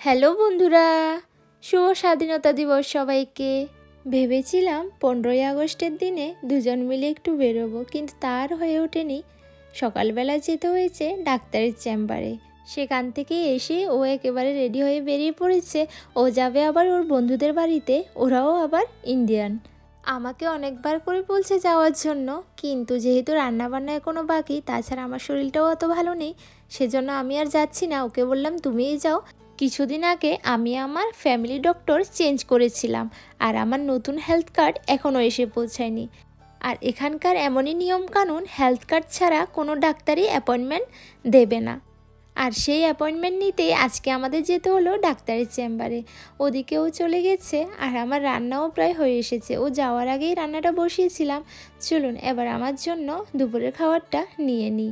Hello বন্ধুরা, শুভ স্বাধীনতা দিবস সবাইকে। ভেবেছিলাম 15ই আগস্টের দিনে দুজন মিলে একটু বেরোবো, কিন্তু তার হয়ে ওঠেনি। সকালবেলা যেতে হয়েছে ডাক্তারের চেম্বারে। সেখান থেকে এসে ও একেবারে রেডি হয়ে বেরিয়ে পড়েছে। ও যাবে আবার ওর বন্ধুদের বাড়িতে, ওরাও আবার ইন্ডিয়ান। আমাকে অনেকবার করে বলছে যাওয়ার জন্য, কিন্তু যেহেতু রান্নাবান্না এখনও বাকি, তাছাড়া আমার শরীরটাও অত ভালো নেই, সেজন্য আমি আর যাচ্ছি না। ওকে বললাম তুমিই যাও। কিছুদিন আগে আমি আমার ফ্যামিলি ডক্টর চেঞ্জ করেছিলাম, আর আমার নতুন হেলথ কার্ড এখনও এসে পৌঁছায়নি। আর এখানকার এমনই নিয়মকানুন, হেলথ কার্ড ছাড়া কোনো ডাক্তারই অ্যাপয়েন্টমেন্ট দেবে না। আর সেই অ্যাপয়েন্টমেন্ট নিতেই আজকে আমাদের যেতে হলো ডাক্তারের চেম্বারে। ওদিকেও চলে গেছে, আর আমার রান্নাও প্রায় হয়ে এসেছে। ও যাওয়ার আগেই রান্নাটা বসিয়েছিলাম। চলুন এবার আমার জন্য দুপুরের খাবারটা নিয়ে নিই।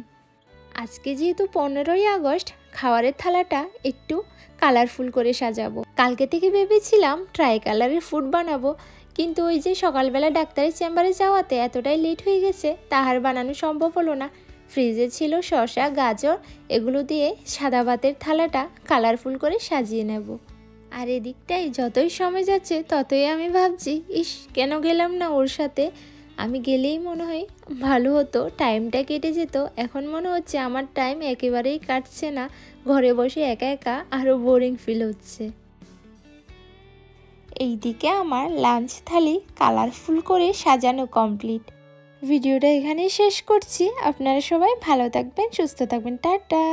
আজকে যেহেতু 15ই আগস্ট, খাবারের থালাটা একটু কালারফুল করে সাজাবো। কালকে থেকে ভেবেছিলাম ট্রাই কালারের ফুড বানাবো, কিন্তু ওই যে সকালবেলা ডাক্তারের চেম্বারে যাওয়াতে এতটাই লেট হয়ে গেছে, তাহার বানানো সম্ভব হলো না। ফ্রিজে ছিল শসা, গাজর, এগুলো দিয়ে সাদা ভাতের থালাটা কালারফুল করে সাজিয়ে নেব। আর এদিকটাই যতই সময় যাচ্ছে ততই আমি ভাবছি, ইস কেন গেলাম না ওর সাথে। আমি গেলেই মনে হয় ভালো হতো, টাইমটা কেটে যেত। এখন মনে হচ্ছে আমার টাইম একেবারেই কাটছে না, ঘরে বসে একা একা আরও বোরিং ফিল হচ্ছে। এইদিকে আমার লাঞ্চ থালি কালারফুল করে সাজানো কমপ্লিট। ভিডিওটা এখানেই শেষ করছি। আপনারা সবাই ভালো থাকবেন, সুস্থ থাকবেন, টাটা।